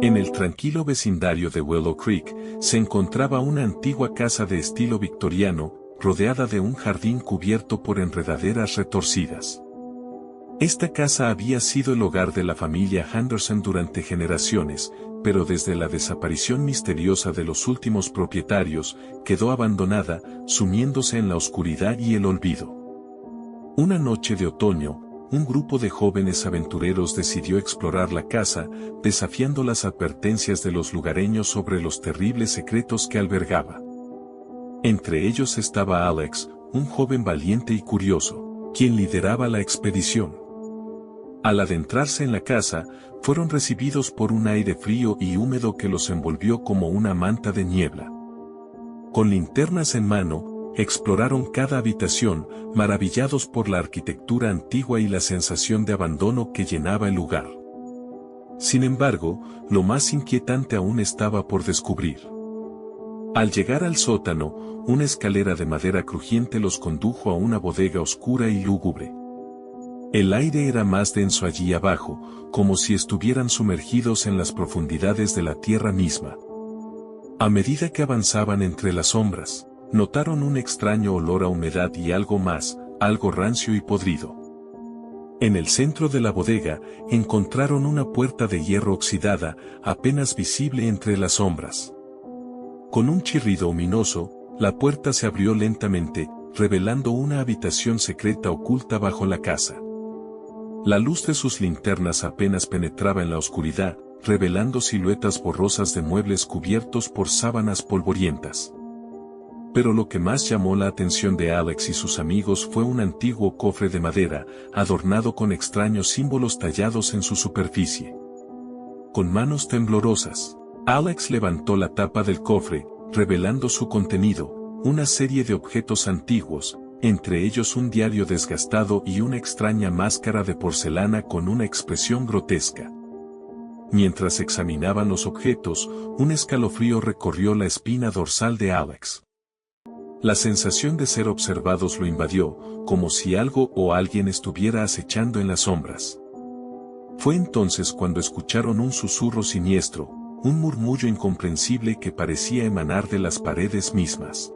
En el tranquilo vecindario de Willow Creek, se encontraba una antigua casa de estilo victoriano, rodeada de un jardín cubierto por enredaderas retorcidas. Esta casa había sido el hogar de la familia Henderson durante generaciones, pero desde la desaparición misteriosa de los últimos propietarios, quedó abandonada, sumiéndose en la oscuridad y el olvido. Una noche de otoño, un grupo de jóvenes aventureros decidió explorar la casa, desafiando las advertencias de los lugareños sobre los terribles secretos que albergaba. Entre ellos estaba Alex, un joven valiente y curioso, quien lideraba la expedición. Al adentrarse en la casa, fueron recibidos por un aire frío y húmedo que los envolvió como una manta de niebla. Con linternas en mano, exploraron cada habitación, maravillados por la arquitectura antigua y la sensación de abandono que llenaba el lugar. Sin embargo, lo más inquietante aún estaba por descubrir. Al llegar al sótano, una escalera de madera crujiente los condujo a una bodega oscura y lúgubre. El aire era más denso allí abajo, como si estuvieran sumergidos en las profundidades de la tierra misma. A medida que avanzaban entre las sombras, notaron un extraño olor a humedad y algo más, algo rancio y podrido. En el centro de la bodega, encontraron una puerta de hierro oxidada, apenas visible entre las sombras. Con un chirrido ominoso, la puerta se abrió lentamente, revelando una habitación secreta oculta bajo la casa. La luz de sus linternas apenas penetraba en la oscuridad, revelando siluetas borrosas de muebles cubiertos por sábanas polvorientas. Pero lo que más llamó la atención de Alex y sus amigos fue un antiguo cofre de madera, adornado con extraños símbolos tallados en su superficie. Con manos temblorosas, Alex levantó la tapa del cofre, revelando su contenido, una serie de objetos antiguos, entre ellos un diario desgastado y una extraña máscara de porcelana con una expresión grotesca. Mientras examinaban los objetos, un escalofrío recorrió la espina dorsal de Alex. La sensación de ser observados lo invadió, como si algo o alguien estuviera acechando en las sombras. Fue entonces cuando escucharon un susurro siniestro, un murmullo incomprensible que parecía emanar de las paredes mismas.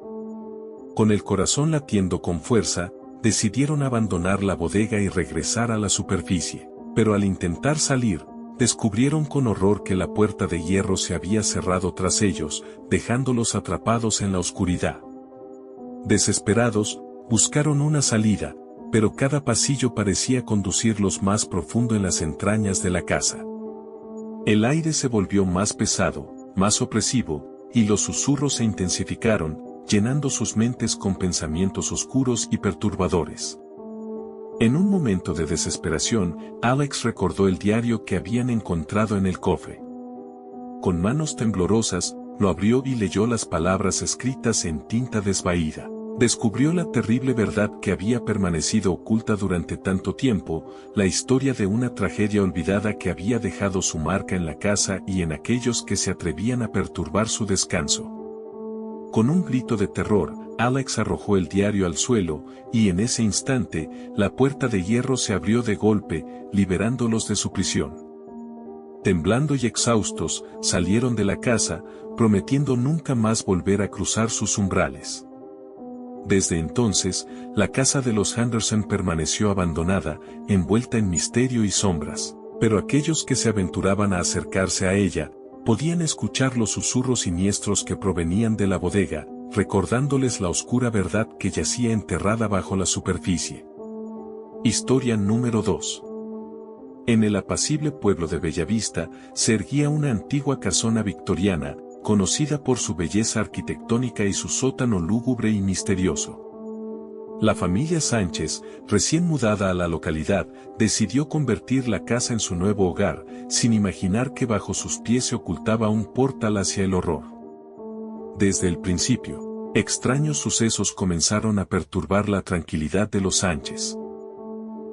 Con el corazón latiendo con fuerza, decidieron abandonar la bodega y regresar a la superficie, pero al intentar salir, descubrieron con horror que la puerta de hierro se había cerrado tras ellos, dejándolos atrapados en la oscuridad. Desesperados, buscaron una salida, pero cada pasillo parecía conducirlos más profundo en las entrañas de la casa. El aire se volvió más pesado, más opresivo, y los susurros se intensificaron, llenando sus mentes con pensamientos oscuros y perturbadores. En un momento de desesperación, Alex recordó el diario que habían encontrado en el cofre. Con manos temblorosas, lo abrió y leyó las palabras escritas en tinta desvaída. Descubrió la terrible verdad que había permanecido oculta durante tanto tiempo, la historia de una tragedia olvidada que había dejado su marca en la casa y en aquellos que se atrevían a perturbar su descanso. Con un grito de terror, Alex arrojó el diario al suelo, y en ese instante, la puerta de hierro se abrió de golpe, liberándolos de su prisión. Temblando y exhaustos, salieron de la casa, prometiendo nunca más volver a cruzar sus umbrales. Desde entonces, la casa de los Henderson permaneció abandonada, envuelta en misterio y sombras, pero aquellos que se aventuraban a acercarse a ella, podían escuchar los susurros siniestros que provenían de la bodega, recordándoles la oscura verdad que yacía enterrada bajo la superficie. Historia número 2. En el apacible pueblo de Bellavista, se erguía una antigua casona victoriana, conocida por su belleza arquitectónica y su sótano lúgubre y misterioso. La familia Sánchez, recién mudada a la localidad, decidió convertir la casa en su nuevo hogar, sin imaginar que bajo sus pies se ocultaba un portal hacia el horror. Desde el principio, extraños sucesos comenzaron a perturbar la tranquilidad de los Sánchez.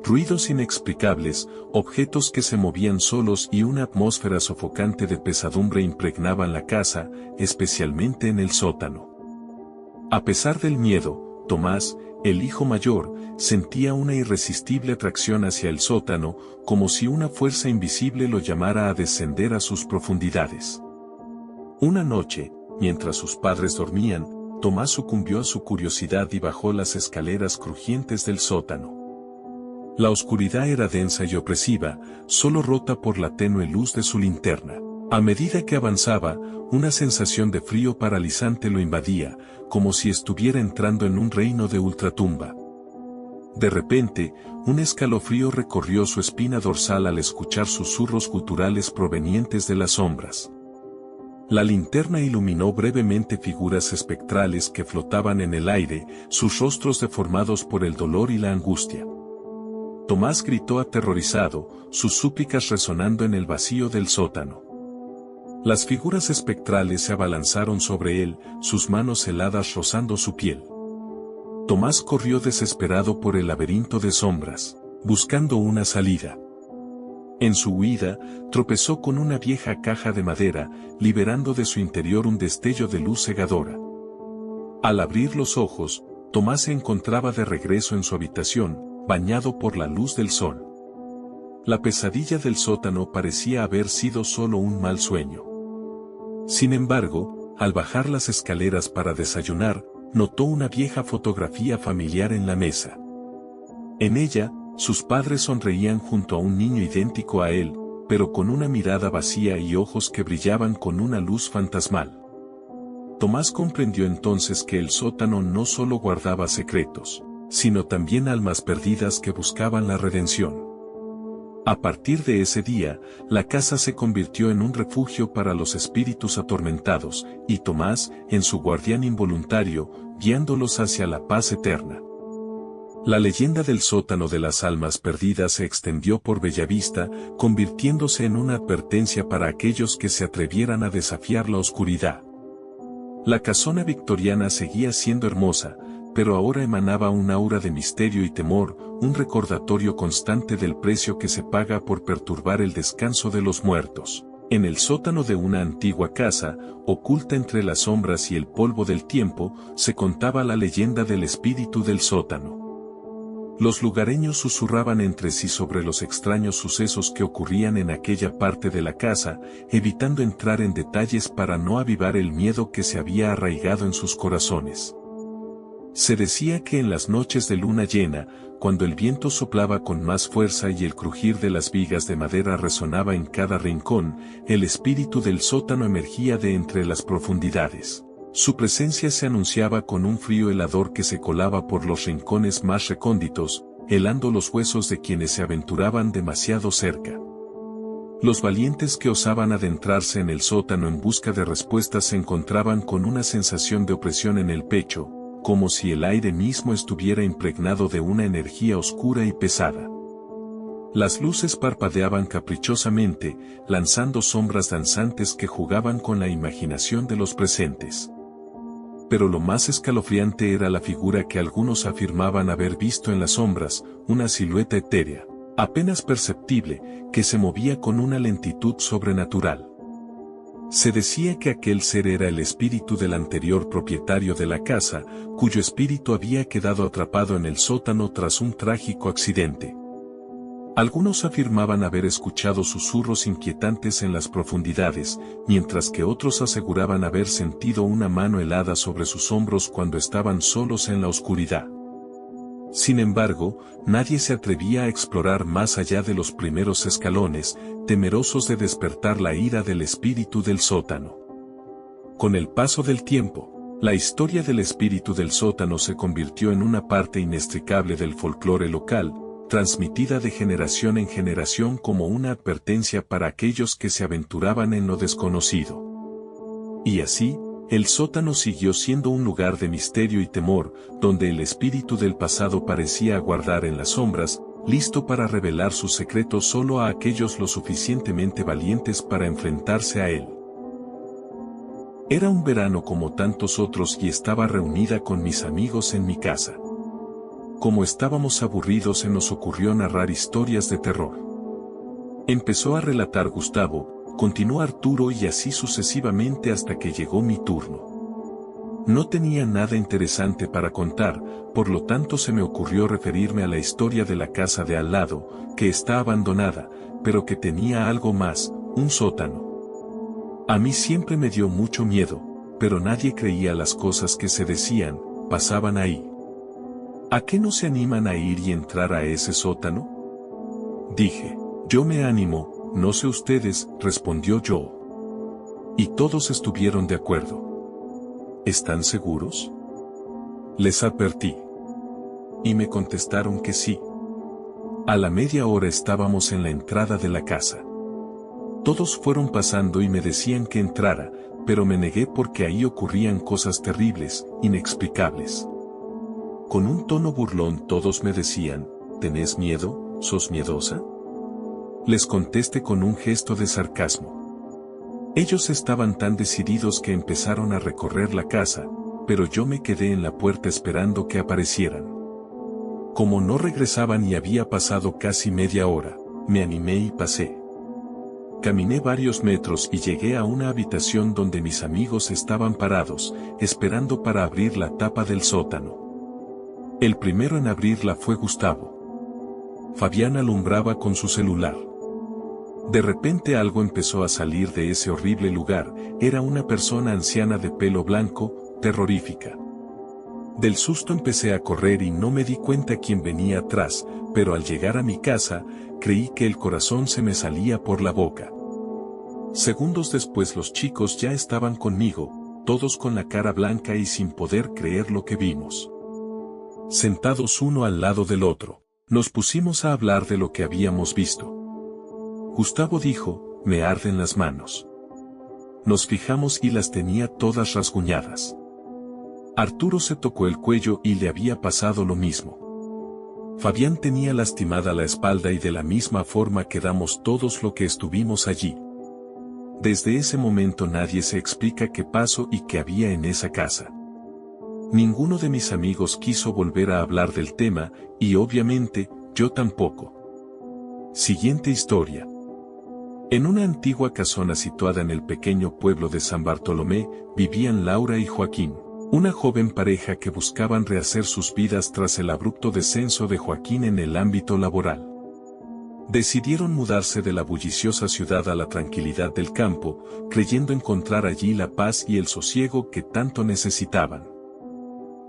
Ruidos inexplicables, objetos que se movían solos y una atmósfera sofocante de pesadumbre impregnaban la casa, especialmente en el sótano. A pesar del miedo, Tomás, el hijo mayor, sentía una irresistible atracción hacia el sótano, como si una fuerza invisible lo llamara a descender a sus profundidades. Una noche, mientras sus padres dormían, Tomás sucumbió a su curiosidad y bajó las escaleras crujientes del sótano. La oscuridad era densa y opresiva, solo rota por la tenue luz de su linterna. A medida que avanzaba, una sensación de frío paralizante lo invadía, como si estuviera entrando en un reino de ultratumba. De repente, un escalofrío recorrió su espina dorsal al escuchar susurros guturales provenientes de las sombras. La linterna iluminó brevemente figuras espectrales que flotaban en el aire, sus rostros deformados por el dolor y la angustia. Tomás gritó aterrorizado, sus súplicas resonando en el vacío del sótano. Las figuras espectrales se abalanzaron sobre él, sus manos heladas rozando su piel. Tomás corrió desesperado por el laberinto de sombras, buscando una salida. En su huida, tropezó con una vieja caja de madera, liberando de su interior un destello de luz cegadora. Al abrir los ojos, Tomás se encontraba de regreso en su habitación, bañado por la luz del sol. La pesadilla del sótano parecía haber sido solo un mal sueño. Sin embargo, al bajar las escaleras para desayunar, notó una vieja fotografía familiar en la mesa. En ella, sus padres sonreían junto a un niño idéntico a él, pero con una mirada vacía y ojos que brillaban con una luz fantasmal. Tomás comprendió entonces que el sótano no solo guardaba secretos, sino también almas perdidas que buscaban la redención. A partir de ese día, la casa se convirtió en un refugio para los espíritus atormentados, y Tomás, en su guardián involuntario, guiándolos hacia la paz eterna. La leyenda del sótano de las almas perdidas se extendió por Bellavista, convirtiéndose en una advertencia para aquellos que se atrevieran a desafiar la oscuridad. La casona victoriana seguía siendo hermosa, pero ahora emanaba un aura de misterio y temor, un recordatorio constante del precio que se paga por perturbar el descanso de los muertos. En el sótano de una antigua casa, oculta entre las sombras y el polvo del tiempo, se contaba la leyenda del espíritu del sótano. Los lugareños susurraban entre sí sobre los extraños sucesos que ocurrían en aquella parte de la casa, evitando entrar en detalles para no avivar el miedo que se había arraigado en sus corazones. Se decía que en las noches de luna llena, cuando el viento soplaba con más fuerza y el crujir de las vigas de madera resonaba en cada rincón, el espíritu del sótano emergía de entre las profundidades. Su presencia se anunciaba con un frío helador que se colaba por los rincones más recónditos, helando los huesos de quienes se aventuraban demasiado cerca. Los valientes que osaban adentrarse en el sótano en busca de respuestas se encontraban con una sensación de opresión en el pecho, como si el aire mismo estuviera impregnado de una energía oscura y pesada. Las luces parpadeaban caprichosamente, lanzando sombras danzantes que jugaban con la imaginación de los presentes. Pero lo más escalofriante era la figura que algunos afirmaban haber visto en las sombras, una silueta etérea, apenas perceptible, que se movía con una lentitud sobrenatural. Se decía que aquel ser era el espíritu del anterior propietario de la casa, cuyo espíritu había quedado atrapado en el sótano tras un trágico accidente. Algunos afirmaban haber escuchado susurros inquietantes en las profundidades, mientras que otros aseguraban haber sentido una mano helada sobre sus hombros cuando estaban solos en la oscuridad. Sin embargo, nadie se atrevía a explorar más allá de los primeros escalones, temerosos de despertar la ira del espíritu del sótano. Con el paso del tiempo, la historia del espíritu del sótano se convirtió en una parte inextricable del folclore local, transmitida de generación en generación como una advertencia para aquellos que se aventuraban en lo desconocido. Y así, el sótano siguió siendo un lugar de misterio y temor, donde el espíritu del pasado parecía aguardar en las sombras, listo para revelar sus secretos solo a aquellos lo suficientemente valientes para enfrentarse a él. Era un verano como tantos otros y estaba reunida con mis amigos en mi casa. Como estábamos aburridos se nos ocurrió narrar historias de terror. Empezó a relatar Gustavo, continuó Arturo y así sucesivamente hasta que llegó mi turno. No tenía nada interesante para contar, por lo tanto se me ocurrió referirme a la historia de la casa de al lado, que está abandonada, pero que tenía algo más, un sótano. A mí siempre me dio mucho miedo, pero nadie creía las cosas que se decían, pasaban ahí. ¿A qué no se animan a ir y entrar a ese sótano? Dije. Yo me animo, no sé ustedes, respondió Joe. Y todos estuvieron de acuerdo. ¿Están seguros? Les advertí. Y me contestaron que sí. A la media hora estábamos en la entrada de la casa. Todos fueron pasando y me decían que entrara, pero me negué porque ahí ocurrían cosas terribles, inexplicables. Con un tono burlón todos me decían, ¿tenés miedo? ¿Sos miedosa? Les contesté con un gesto de sarcasmo. Ellos estaban tan decididos que empezaron a recorrer la casa, pero yo me quedé en la puerta esperando que aparecieran. Como no regresaban y había pasado casi media hora, me animé y pasé. Caminé varios metros y llegué a una habitación donde mis amigos estaban parados, esperando para abrir la tapa del sótano. El primero en abrirla fue Gustavo. Fabián alumbraba con su celular. De repente algo empezó a salir de ese horrible lugar, era una persona anciana de pelo blanco, terrorífica. Del susto empecé a correr y no me di cuenta quién venía atrás, pero al llegar a mi casa, creí que el corazón se me salía por la boca. Segundos después los chicos ya estaban conmigo, todos con la cara blanca y sin poder creer lo que vimos. Sentados uno al lado del otro, nos pusimos a hablar de lo que habíamos visto. Gustavo dijo, me arden las manos. Nos fijamos y las tenía todas rasguñadas. Arturo se tocó el cuello y le había pasado lo mismo. Fabián tenía lastimada la espalda y de la misma forma quedamos todos los que estuvimos allí. Desde ese momento nadie se explica qué pasó y qué había en esa casa. Ninguno de mis amigos quiso volver a hablar del tema, y obviamente, yo tampoco. Siguiente historia. En una antigua casona situada en el pequeño pueblo de San Bartolomé, vivían Laura y Joaquín, una joven pareja que buscaban rehacer sus vidas tras el abrupto descenso de Joaquín en el ámbito laboral. Decidieron mudarse de la bulliciosa ciudad a la tranquilidad del campo, creyendo encontrar allí la paz y el sosiego que tanto necesitaban.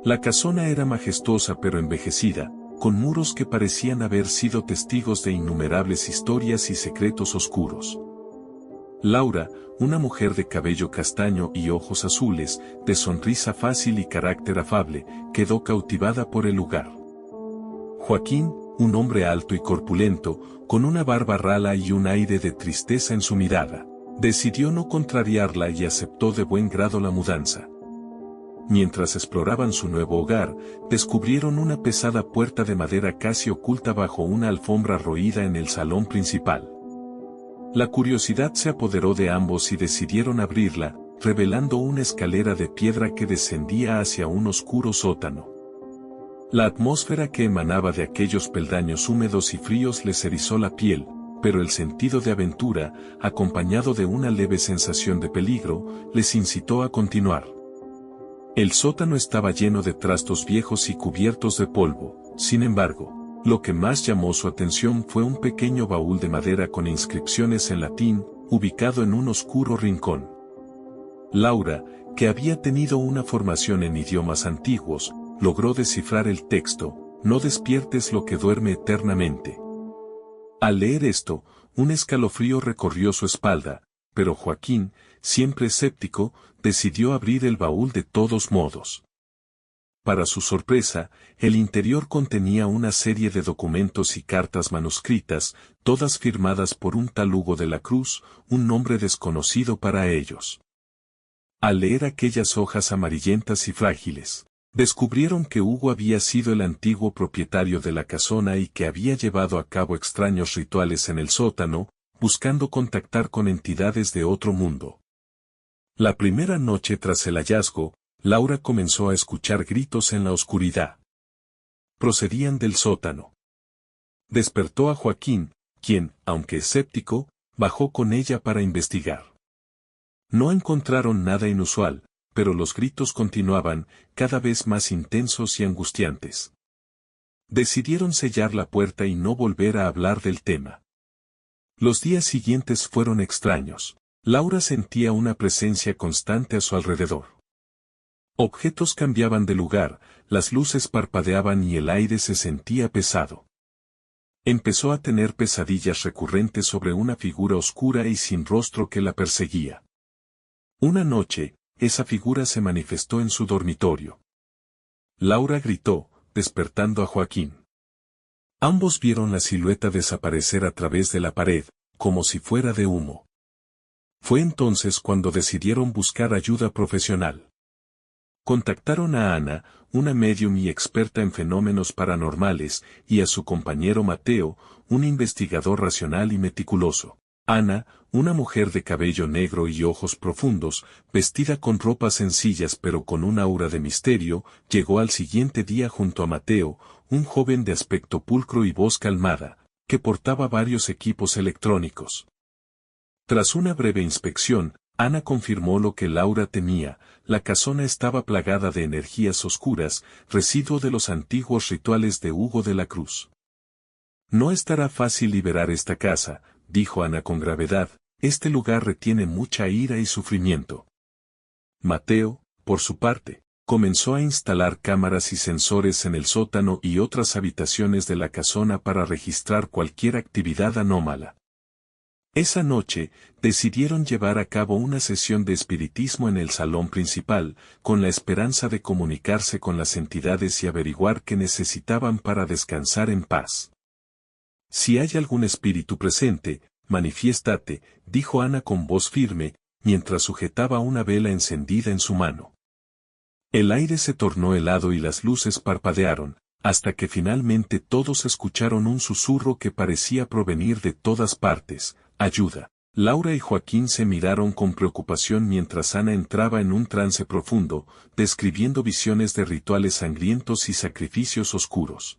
La casona era majestuosa pero envejecida, con muros que parecían haber sido testigos de innumerables historias y secretos oscuros. Laura, una mujer de cabello castaño y ojos azules, de sonrisa fácil y carácter afable, quedó cautivada por el lugar. Joaquín, un hombre alto y corpulento, con una barba rala y un aire de tristeza en su mirada, decidió no contrariarla y aceptó de buen grado la mudanza. Mientras exploraban su nuevo hogar, descubrieron una pesada puerta de madera casi oculta bajo una alfombra roída en el salón principal. La curiosidad se apoderó de ambos y decidieron abrirla, revelando una escalera de piedra que descendía hacia un oscuro sótano. La atmósfera que emanaba de aquellos peldaños húmedos y fríos les erizó la piel, pero el sentido de aventura, acompañado de una leve sensación de peligro, les incitó a continuar. El sótano estaba lleno de trastos viejos y cubiertos de polvo, sin embargo, lo que más llamó su atención fue un pequeño baúl de madera con inscripciones en latín, ubicado en un oscuro rincón. Laura, que había tenido una formación en idiomas antiguos, logró descifrar el texto, no despiertes lo que duerme eternamente. Al leer esto, un escalofrío recorrió su espalda, pero Joaquín, siempre escéptico, decidió abrir el baúl de todos modos. Para su sorpresa, el interior contenía una serie de documentos y cartas manuscritas, todas firmadas por un tal Hugo de la Cruz, un nombre desconocido para ellos. Al leer aquellas hojas amarillentas y frágiles, descubrieron que Hugo había sido el antiguo propietario de la casona y que había llevado a cabo extraños rituales en el sótano, buscando contactar con entidades de otro mundo. La primera noche tras el hallazgo, Laura comenzó a escuchar gritos en la oscuridad. Procedían del sótano. Despertó a Joaquín, quien, aunque escéptico, bajó con ella para investigar. No encontraron nada inusual, pero los gritos continuaban, cada vez más intensos y angustiantes. Decidieron sellar la puerta y no volver a hablar del tema. Los días siguientes fueron extraños. Laura sentía una presencia constante a su alrededor. Objetos cambiaban de lugar, las luces parpadeaban y el aire se sentía pesado. Empezó a tener pesadillas recurrentes sobre una figura oscura y sin rostro que la perseguía. Una noche, esa figura se manifestó en su dormitorio. Laura gritó, despertando a Joaquín. Ambos vieron la silueta desaparecer a través de la pared, como si fuera de humo. Fue entonces cuando decidieron buscar ayuda profesional. Contactaron a Ana, una médium y experta en fenómenos paranormales, y a su compañero Mateo, un investigador racional y meticuloso. Ana, una mujer de cabello negro y ojos profundos, vestida con ropas sencillas pero con un aura de misterio, llegó al siguiente día junto a Mateo, un joven de aspecto pulcro y voz calmada, que portaba varios equipos electrónicos. Tras una breve inspección, Ana confirmó lo que Laura temía: la casona estaba plagada de energías oscuras, residuo de los antiguos rituales de Hugo de la Cruz. No estará fácil liberar esta casa, dijo Ana con gravedad, este lugar retiene mucha ira y sufrimiento. Mateo, por su parte, comenzó a instalar cámaras y sensores en el sótano y otras habitaciones de la casona para registrar cualquier actividad anómala. Esa noche, decidieron llevar a cabo una sesión de espiritismo en el salón principal, con la esperanza de comunicarse con las entidades y averiguar qué necesitaban para descansar en paz. Si hay algún espíritu presente, manifiéstate, dijo Ana con voz firme, mientras sujetaba una vela encendida en su mano. El aire se tornó helado y las luces parpadearon, hasta que finalmente todos escucharon un susurro que parecía provenir de todas partes: ayuda. Laura y Joaquín se miraron con preocupación mientras Ana entraba en un trance profundo, describiendo visiones de rituales sangrientos y sacrificios oscuros.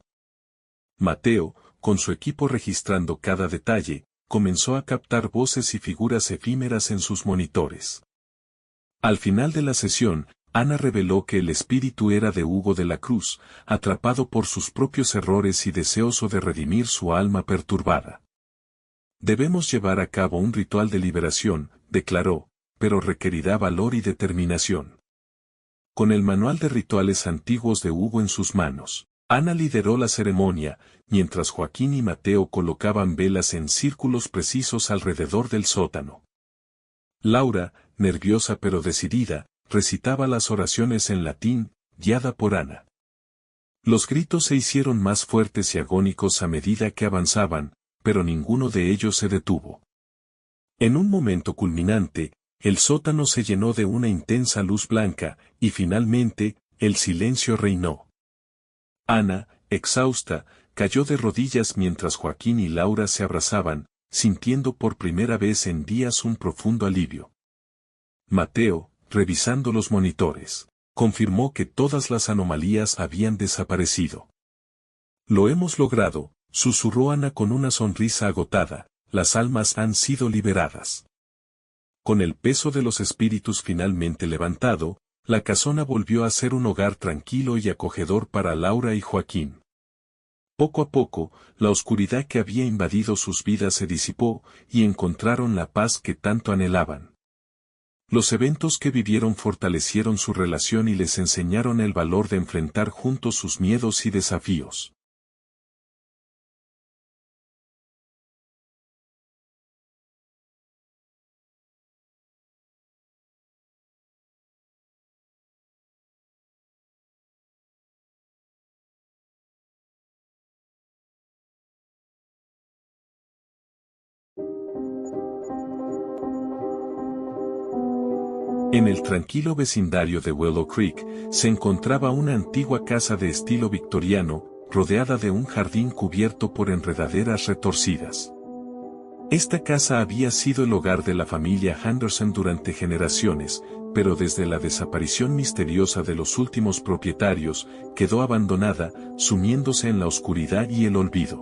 Mateo, con su equipo registrando cada detalle, comenzó a captar voces y figuras efímeras en sus monitores. Al final de la sesión, Ana reveló que el espíritu era de Hugo de la Cruz, atrapado por sus propios errores y deseoso de redimir su alma perturbada. Debemos llevar a cabo un ritual de liberación, declaró, pero requerirá valor y determinación. Con el manual de rituales antiguos de Hugo en sus manos, Ana lideró la ceremonia, mientras Joaquín y Mateo colocaban velas en círculos precisos alrededor del sótano. Laura, nerviosa pero decidida, recitaba las oraciones en latín, guiada por Ana. Los gritos se hicieron más fuertes y agónicos a medida que avanzaban, pero ninguno de ellos se detuvo. En un momento culminante, el sótano se llenó de una intensa luz blanca, y finalmente, el silencio reinó. Ana, exhausta, cayó de rodillas mientras Joaquín y Laura se abrazaban, sintiendo por primera vez en días un profundo alivio. Mateo, revisando los monitores, confirmó que todas las anomalías habían desaparecido. Lo hemos logrado, susurró Ana con una sonrisa agotada, las almas han sido liberadas. Con el peso de los espíritus finalmente levantado, la casona volvió a ser un hogar tranquilo y acogedor para Laura y Joaquín. Poco a poco, la oscuridad que había invadido sus vidas se disipó, y encontraron la paz que tanto anhelaban. Los eventos que vivieron fortalecieron su relación y les enseñaron el valor de enfrentar juntos sus miedos y desafíos. En el tranquilo vecindario de Willow Creek, se encontraba una antigua casa de estilo victoriano, rodeada de un jardín cubierto por enredaderas retorcidas. Esta casa había sido el hogar de la familia Henderson durante generaciones, pero desde la desaparición misteriosa de los últimos propietarios, quedó abandonada, sumiéndose en la oscuridad y el olvido.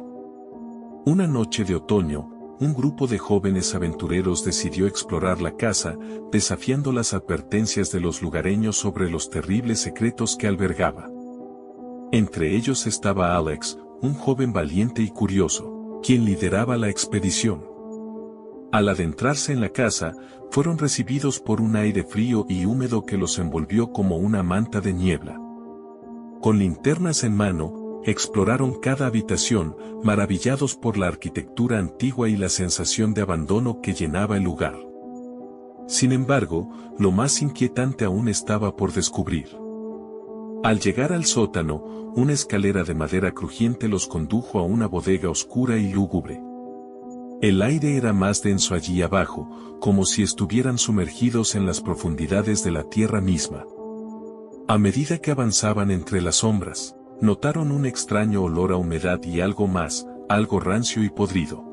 Una noche de otoño, un grupo de jóvenes aventureros decidió explorar la casa, desafiando las advertencias de los lugareños sobre los terribles secretos que albergaba. Entre ellos estaba Alex, un joven valiente y curioso, quien lideraba la expedición. Al adentrarse en la casa, fueron recibidos por un aire frío y húmedo que los envolvió como una manta de niebla. Con linternas en mano, exploraron cada habitación, maravillados por la arquitectura antigua y la sensación de abandono que llenaba el lugar. Sin embargo, lo más inquietante aún estaba por descubrir. Al llegar al sótano, una escalera de madera crujiente los condujo a una bodega oscura y lúgubre. El aire era más denso allí abajo, como si estuvieran sumergidos en las profundidades de la tierra misma. A medida que avanzaban entre las sombras, notaron un extraño olor a humedad y algo más, algo rancio y podrido.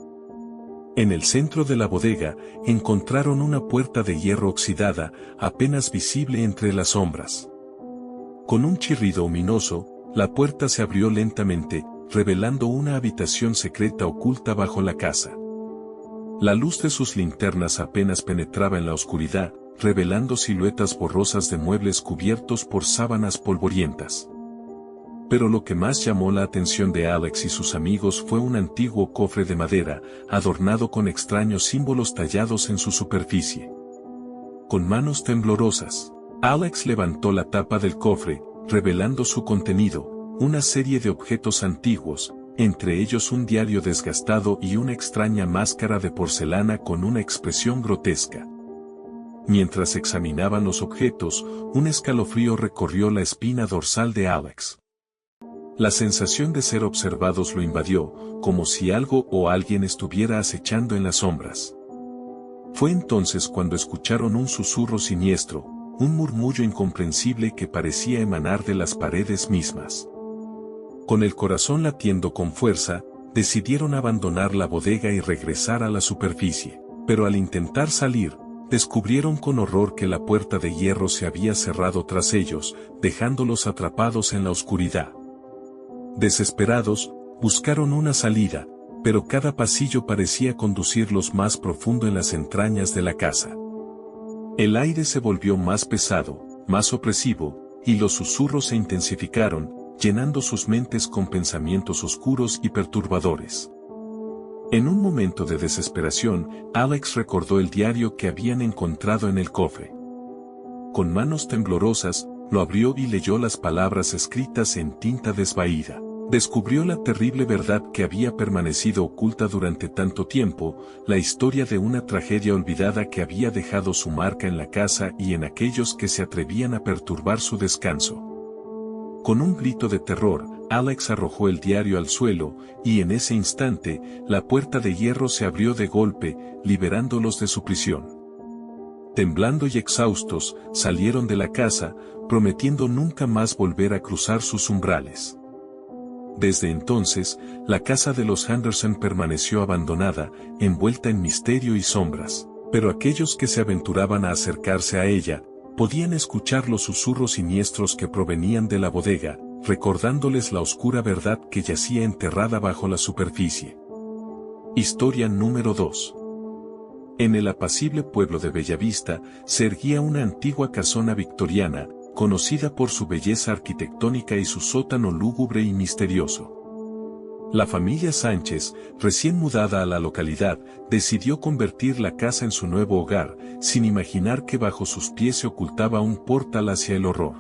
En el centro de la bodega, encontraron una puerta de hierro oxidada, apenas visible entre las sombras. Con un chirrido ominoso, la puerta se abrió lentamente, revelando una habitación secreta oculta bajo la casa. La luz de sus linternas apenas penetraba en la oscuridad, revelando siluetas borrosas de muebles cubiertos por sábanas polvorientas. Pero lo que más llamó la atención de Alex y sus amigos fue un antiguo cofre de madera, adornado con extraños símbolos tallados en su superficie. Con manos temblorosas, Alex levantó la tapa del cofre, revelando su contenido, una serie de objetos antiguos, entre ellos un diario desgastado y una extraña máscara de porcelana con una expresión grotesca. Mientras examinaban los objetos, un escalofrío recorrió la espina dorsal de Alex. La sensación de ser observados lo invadió, como si algo o alguien estuviera acechando en las sombras. Fue entonces cuando escucharon un susurro siniestro, un murmullo incomprensible que parecía emanar de las paredes mismas. Con el corazón latiendo con fuerza, decidieron abandonar la bodega y regresar a la superficie, pero al intentar salir, descubrieron con horror que la puerta de hierro se había cerrado tras ellos, dejándolos atrapados en la oscuridad. Desesperados, buscaron una salida, pero cada pasillo parecía conducirlos más profundo en las entrañas de la casa. El aire se volvió más pesado, más opresivo, y los susurros se intensificaron, llenando sus mentes con pensamientos oscuros y perturbadores. En un momento de desesperación, Alex recordó el diario que habían encontrado en el cofre. Con manos temblorosas, lo abrió y leyó las palabras escritas en tinta desvaída. Descubrió la terrible verdad que había permanecido oculta durante tanto tiempo, la historia de una tragedia olvidada que había dejado su marca en la casa y en aquellos que se atrevían a perturbar su descanso. Con un grito de terror, Alex arrojó el diario al suelo, y en ese instante, la puerta de hierro se abrió de golpe, liberándolos de su prisión. Temblando y exhaustos, salieron de la casa, prometiendo nunca más volver a cruzar sus umbrales. Desde entonces, la casa de los Henderson permaneció abandonada, envuelta en misterio y sombras, pero aquellos que se aventuraban a acercarse a ella, podían escuchar los susurros siniestros que provenían de la bodega, recordándoles la oscura verdad que yacía enterrada bajo la superficie. Historia número 2. En el apacible pueblo de Bellavista, se erguía una antigua casona victoriana, conocida por su belleza arquitectónica y su sótano lúgubre y misterioso. La familia Sánchez, recién mudada a la localidad, decidió convertir la casa en su nuevo hogar, sin imaginar que bajo sus pies se ocultaba un portal hacia el horror.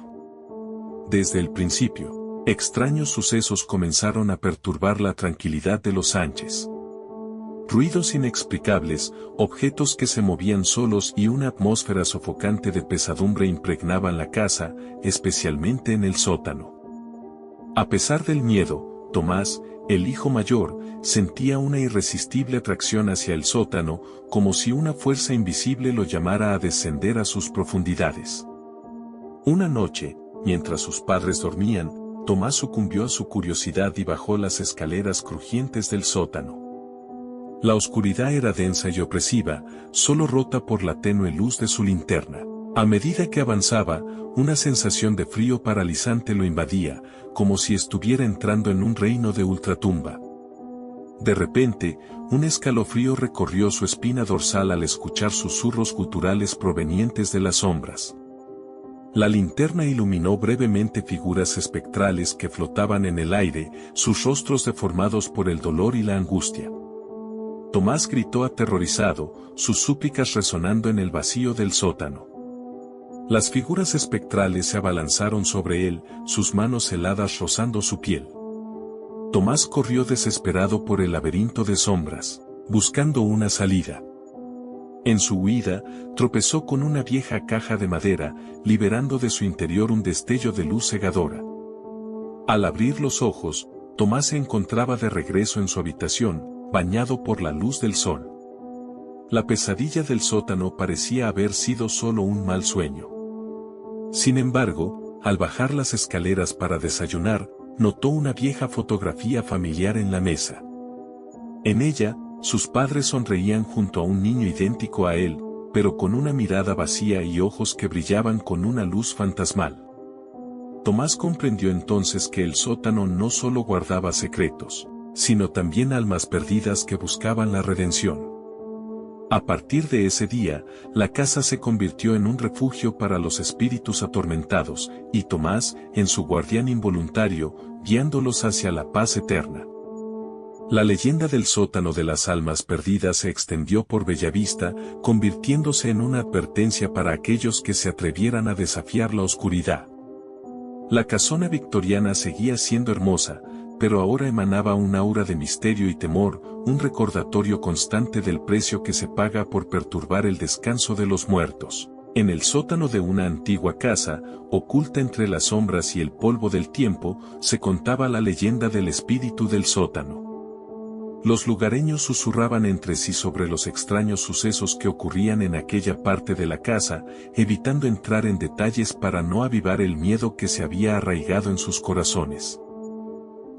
Desde el principio, extraños sucesos comenzaron a perturbar la tranquilidad de los Sánchez. Ruidos inexplicables, objetos que se movían solos y una atmósfera sofocante de pesadumbre impregnaban la casa, especialmente en el sótano. A pesar del miedo, Tomás, el hijo mayor, sentía una irresistible atracción hacia el sótano, como si una fuerza invisible lo llamara a descender a sus profundidades. Una noche, mientras sus padres dormían, Tomás sucumbió a su curiosidad y bajó las escaleras crujientes del sótano. La oscuridad era densa y opresiva, solo rota por la tenue luz de su linterna. A medida que avanzaba, una sensación de frío paralizante lo invadía, como si estuviera entrando en un reino de ultratumba. De repente, un escalofrío recorrió su espina dorsal al escuchar susurros guturales provenientes de las sombras. La linterna iluminó brevemente figuras espectrales que flotaban en el aire, sus rostros deformados por el dolor y la angustia. Tomás gritó aterrorizado, sus súplicas resonando en el vacío del sótano. Las figuras espectrales se abalanzaron sobre él, sus manos heladas rozando su piel. Tomás corrió desesperado por el laberinto de sombras, buscando una salida. En su huida, tropezó con una vieja caja de madera, liberando de su interior un destello de luz cegadora. Al abrir los ojos, Tomás se encontraba de regreso en su habitación, bañado por la luz del sol. La pesadilla del sótano parecía haber sido solo un mal sueño. Sin embargo, al bajar las escaleras para desayunar, notó una vieja fotografía familiar en la mesa. En ella, sus padres sonreían junto a un niño idéntico a él, pero con una mirada vacía y ojos que brillaban con una luz fantasmal. Tomás comprendió entonces que el sótano no solo guardaba secretos, sino también almas perdidas que buscaban la redención. A partir de ese día, la casa se convirtió en un refugio para los espíritus atormentados, y Tomás, en su guardián involuntario, guiándolos hacia la paz eterna. La leyenda del sótano de las almas perdidas se extendió por Bellavista, convirtiéndose en una advertencia para aquellos que se atrevieran a desafiar la oscuridad. La casona victoriana seguía siendo hermosa, pero ahora emanaba un aura de misterio y temor, un recordatorio constante del precio que se paga por perturbar el descanso de los muertos. En el sótano de una antigua casa, oculta entre las sombras y el polvo del tiempo, se contaba la leyenda del espíritu del sótano. Los lugareños susurraban entre sí sobre los extraños sucesos que ocurrían en aquella parte de la casa, evitando entrar en detalles para no avivar el miedo que se había arraigado en sus corazones.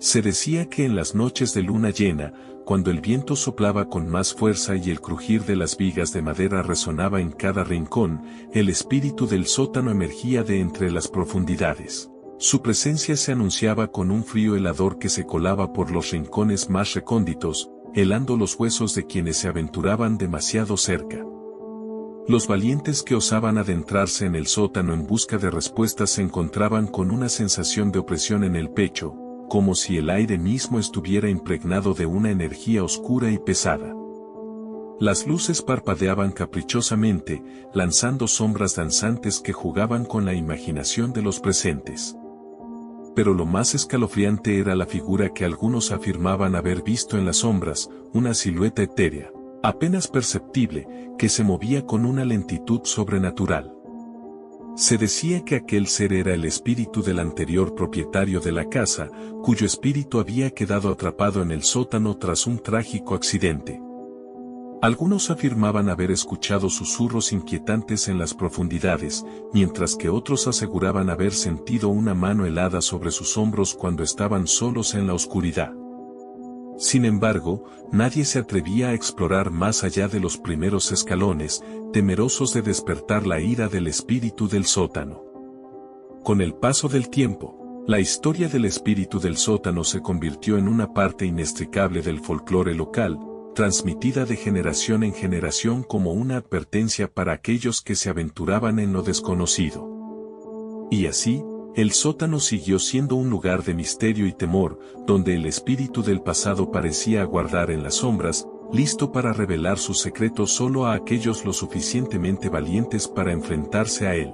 Se decía que en las noches de luna llena, cuando el viento soplaba con más fuerza y el crujir de las vigas de madera resonaba en cada rincón, el espíritu del sótano emergía de entre las profundidades. Su presencia se anunciaba con un frío helador que se colaba por los rincones más recónditos, helando los huesos de quienes se aventuraban demasiado cerca. Los valientes que osaban adentrarse en el sótano en busca de respuestas se encontraban con una sensación de opresión en el pecho, como si el aire mismo estuviera impregnado de una energía oscura y pesada. Las luces parpadeaban caprichosamente, lanzando sombras danzantes que jugaban con la imaginación de los presentes. Pero lo más escalofriante era la figura que algunos afirmaban haber visto en las sombras, una silueta etérea, apenas perceptible, que se movía con una lentitud sobrenatural. Se decía que aquel ser era el espíritu del anterior propietario de la casa, cuyo espíritu había quedado atrapado en el sótano tras un trágico accidente. Algunos afirmaban haber escuchado susurros inquietantes en las profundidades, mientras que otros aseguraban haber sentido una mano helada sobre sus hombros cuando estaban solos en la oscuridad. Sin embargo, nadie se atrevía a explorar más allá de los primeros escalones, temerosos de despertar la ira del espíritu del sótano. Con el paso del tiempo, la historia del espíritu del sótano se convirtió en una parte inextricable del folclore local, transmitida de generación en generación como una advertencia para aquellos que se aventuraban en lo desconocido. Y así, el sótano siguió siendo un lugar de misterio y temor, donde el espíritu del pasado parecía aguardar en las sombras, listo para revelar sus secretos solo a aquellos lo suficientemente valientes para enfrentarse a él.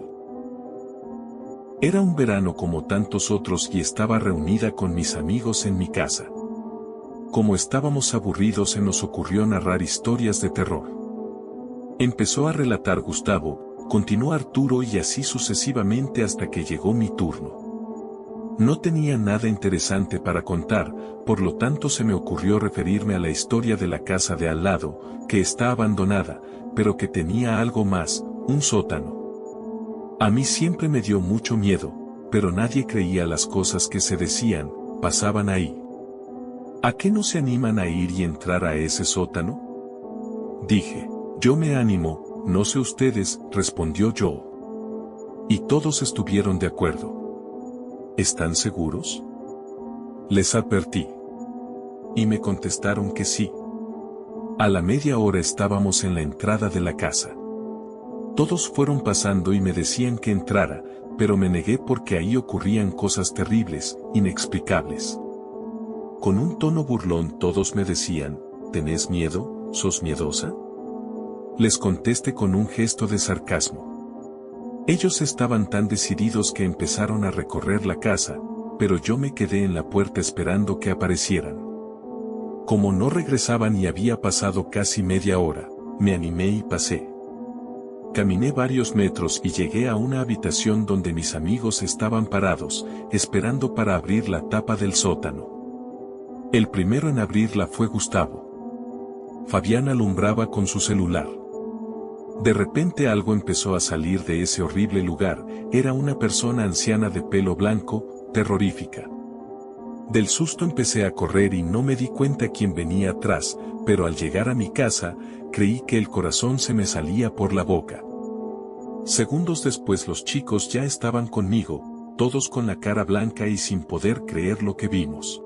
Era un verano como tantos otros y estaba reunida con mis amigos en mi casa. Como estábamos aburridos se nos ocurrió narrar historias de terror. Empezó a relatar Gustavo, continuó Arturo y así sucesivamente hasta que llegó mi turno. No tenía nada interesante para contar, por lo tanto se me ocurrió referirme a la historia de la casa de al lado, que está abandonada, pero que tenía algo más, un sótano. A mí siempre me dio mucho miedo, pero nadie creía las cosas que se decían, pasaban ahí. ¿A qué no se animan a ir y entrar a ese sótano? Dije. Yo me animo, no sé ustedes, respondió Joe. Y todos estuvieron de acuerdo. ¿Están seguros? Les advertí. Y me contestaron que sí. A la media hora estábamos en la entrada de la casa. Todos fueron pasando y me decían que entrara, pero me negué porque ahí ocurrían cosas terribles, inexplicables. Con un tono burlón todos me decían, ¿tenés miedo? ¿Sos miedosa? Les contesté con un gesto de sarcasmo. Ellos estaban tan decididos que empezaron a recorrer la casa, pero yo me quedé en la puerta esperando que aparecieran. Como no regresaban y había pasado casi media hora, me animé y pasé. Caminé varios metros y llegué a una habitación donde mis amigos estaban parados, esperando para abrir la tapa del sótano. El primero en abrirla fue Gustavo. Fabián alumbraba con su celular. De repente algo empezó a salir de ese horrible lugar, era una persona anciana de pelo blanco, terrorífica. Del susto empecé a correr y no me di cuenta quién venía atrás, pero al llegar a mi casa, creí que el corazón se me salía por la boca. Segundos después los chicos ya estaban conmigo, todos con la cara blanca y sin poder creer lo que vimos.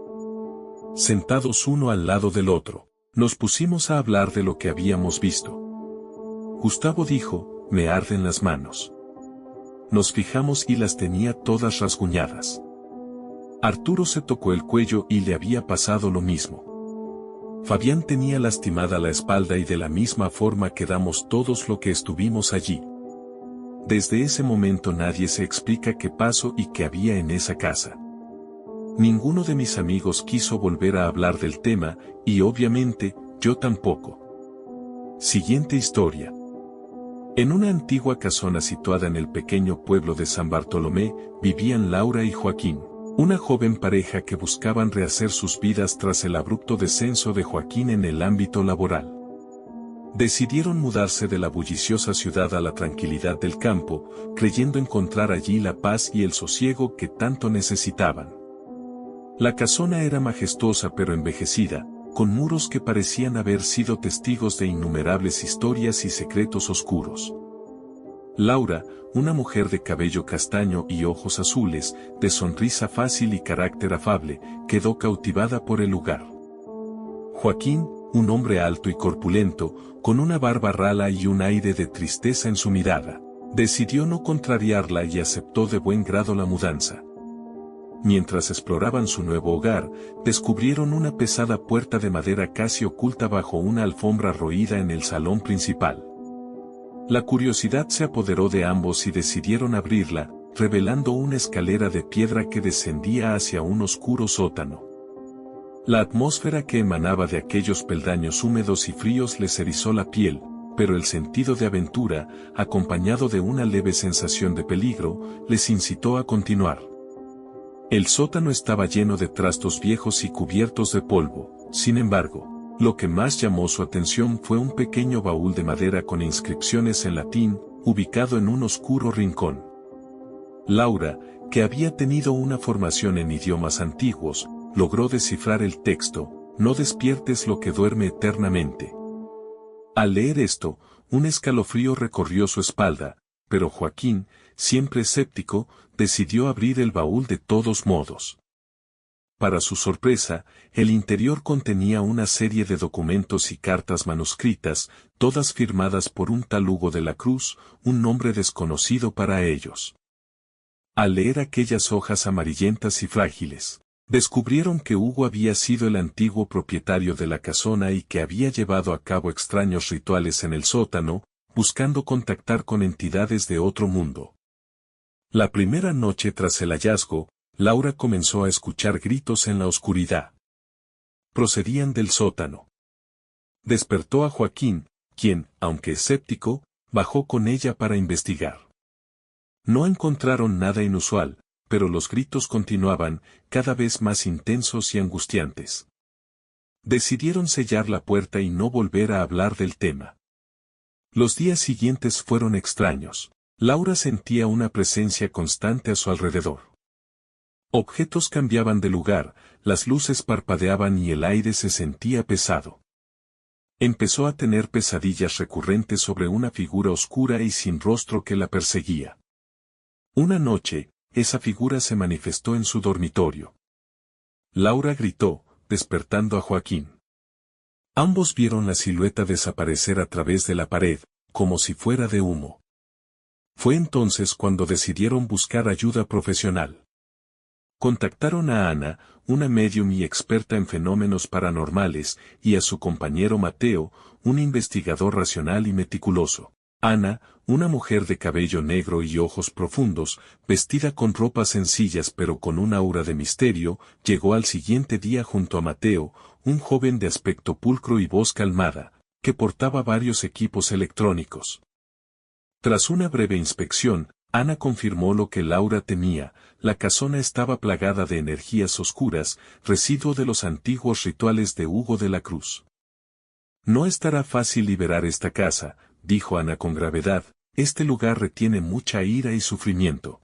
Sentados uno al lado del otro, nos pusimos a hablar de lo que habíamos visto. Gustavo dijo, me arden las manos. Nos fijamos y las tenía todas rasguñadas. Arturo se tocó el cuello y le había pasado lo mismo. Fabián tenía lastimada la espalda y de la misma forma quedamos todos los que estuvimos allí. Desde ese momento nadie se explica qué pasó y qué había en esa casa. Ninguno de mis amigos quiso volver a hablar del tema, y obviamente, yo tampoco. Siguiente historia. En una antigua casona situada en el pequeño pueblo de San Bartolomé, vivían Laura y Joaquín, una joven pareja que buscaban rehacer sus vidas tras el abrupto descenso de Joaquín en el ámbito laboral. Decidieron mudarse de la bulliciosa ciudad a la tranquilidad del campo, creyendo encontrar allí la paz y el sosiego que tanto necesitaban. La casona era majestuosa pero envejecida, con muros que parecían haber sido testigos de innumerables historias y secretos oscuros. Laura, una mujer de cabello castaño y ojos azules, de sonrisa fácil y carácter afable, quedó cautivada por el lugar. Joaquín, un hombre alto y corpulento, con una barba rala y un aire de tristeza en su mirada, decidió no contrariarla y aceptó de buen grado la mudanza. Mientras exploraban su nuevo hogar, descubrieron una pesada puerta de madera casi oculta bajo una alfombra roída en el salón principal. La curiosidad se apoderó de ambos y decidieron abrirla, revelando una escalera de piedra que descendía hacia un oscuro sótano. La atmósfera que emanaba de aquellos peldaños húmedos y fríos les erizó la piel, pero el sentido de aventura, acompañado de una leve sensación de peligro, les incitó a continuar. El sótano estaba lleno de trastos viejos y cubiertos de polvo, sin embargo, lo que más llamó su atención fue un pequeño baúl de madera con inscripciones en latín, ubicado en un oscuro rincón. Laura, que había tenido una formación en idiomas antiguos, logró descifrar el texto, no despiertes lo que duerme eternamente. Al leer esto, un escalofrío recorrió su espalda, pero Joaquín, siempre escéptico, decidió abrir el baúl de todos modos. Para su sorpresa, el interior contenía una serie de documentos y cartas manuscritas, todas firmadas por un tal Hugo de la Cruz, un nombre desconocido para ellos. Al leer aquellas hojas amarillentas y frágiles, descubrieron que Hugo había sido el antiguo propietario de la casona y que había llevado a cabo extraños rituales en el sótano, buscando contactar con entidades de otro mundo. La primera noche tras el hallazgo, Laura comenzó a escuchar gritos en la oscuridad. Procedían del sótano. Despertó a Joaquín, quien, aunque escéptico, bajó con ella para investigar. No encontraron nada inusual, pero los gritos continuaban, cada vez más intensos y angustiantes. Decidieron sellar la puerta y no volver a hablar del tema. Los días siguientes fueron extraños. Laura sentía una presencia constante a su alrededor. Objetos cambiaban de lugar, las luces parpadeaban y el aire se sentía pesado. Empezó a tener pesadillas recurrentes sobre una figura oscura y sin rostro que la perseguía. Una noche, esa figura se manifestó en su dormitorio. Laura gritó, despertando a Joaquín. Ambos vieron la silueta desaparecer a través de la pared, como si fuera de humo. Fue entonces cuando decidieron buscar ayuda profesional. Contactaron a Ana, una médium y experta en fenómenos paranormales, y a su compañero Mateo, un investigador racional y meticuloso. Ana, una mujer de cabello negro y ojos profundos, vestida con ropas sencillas pero con un aura de misterio, llegó al siguiente día junto a Mateo, un joven de aspecto pulcro y voz calmada, que portaba varios equipos electrónicos. Tras una breve inspección, Ana confirmó lo que Laura temía: la casona estaba plagada de energías oscuras, residuo de los antiguos rituales de Hugo de la Cruz. No estará fácil liberar esta casa, dijo Ana con gravedad, este lugar retiene mucha ira y sufrimiento.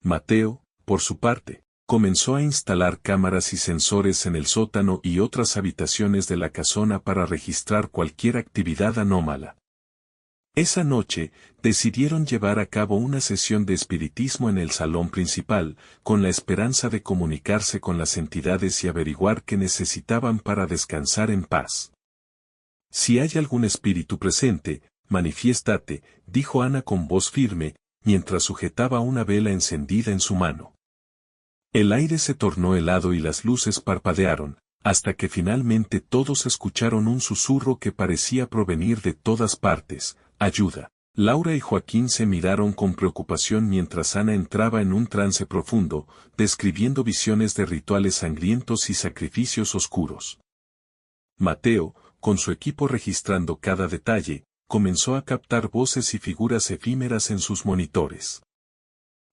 Mateo, por su parte, comenzó a instalar cámaras y sensores en el sótano y otras habitaciones de la casona para registrar cualquier actividad anómala. Esa noche, decidieron llevar a cabo una sesión de espiritismo en el salón principal, con la esperanza de comunicarse con las entidades y averiguar qué necesitaban para descansar en paz. Si hay algún espíritu presente, manifiéstate, dijo Ana con voz firme, mientras sujetaba una vela encendida en su mano. El aire se tornó helado y las luces parpadearon, hasta que finalmente todos escucharon un susurro que parecía provenir de todas partes: ayuda. Laura y Joaquín se miraron con preocupación mientras Ana entraba en un trance profundo, describiendo visiones de rituales sangrientos y sacrificios oscuros. Mateo, con su equipo registrando cada detalle, comenzó a captar voces y figuras efímeras en sus monitores.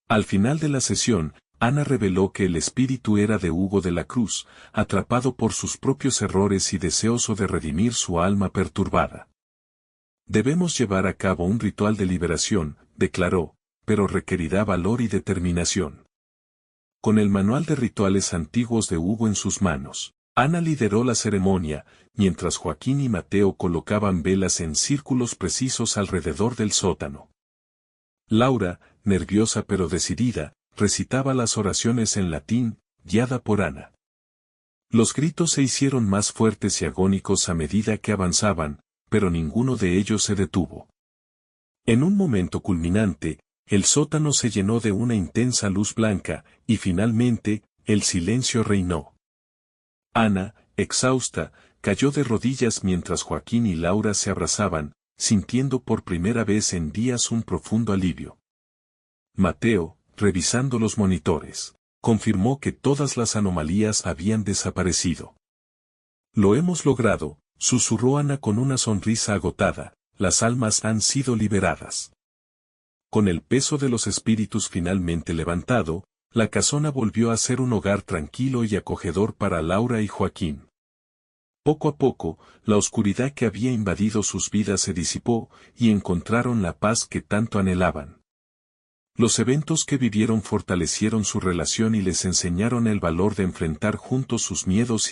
Al final de la sesión, Ana reveló que el espíritu era de Hugo de la Cruz, atrapado por sus propios errores y deseoso de redimir su alma perturbada. Debemos llevar a cabo un ritual de liberación, declaró, pero requerirá valor y determinación. Con el manual de rituales antiguos de Hugo en sus manos, Ana lideró la ceremonia, mientras Joaquín y Mateo colocaban velas en círculos precisos alrededor del sótano. Laura, nerviosa pero decidida, recitaba las oraciones en latín, guiada por Ana. Los gritos se hicieron más fuertes y agónicos a medida que avanzaban, pero ninguno de ellos se detuvo. En un momento culminante, el sótano se llenó de una intensa luz blanca, y finalmente, el silencio reinó. Ana, exhausta, cayó de rodillas mientras Joaquín y Laura se abrazaban, sintiendo por primera vez en días un profundo alivio. Mateo, revisando los monitores, confirmó que todas las anomalías habían desaparecido. Lo hemos logrado, susurró Ana con una sonrisa agotada, las almas han sido liberadas. Con el peso de los espíritus finalmente levantado, la casona volvió a ser un hogar tranquilo y acogedor para Laura y Joaquín. Poco a poco, la oscuridad que había invadido sus vidas se disipó, y encontraron la paz que tanto anhelaban. Los eventos que vivieron fortalecieron su relación y les enseñaron el valor de enfrentar juntos sus miedos y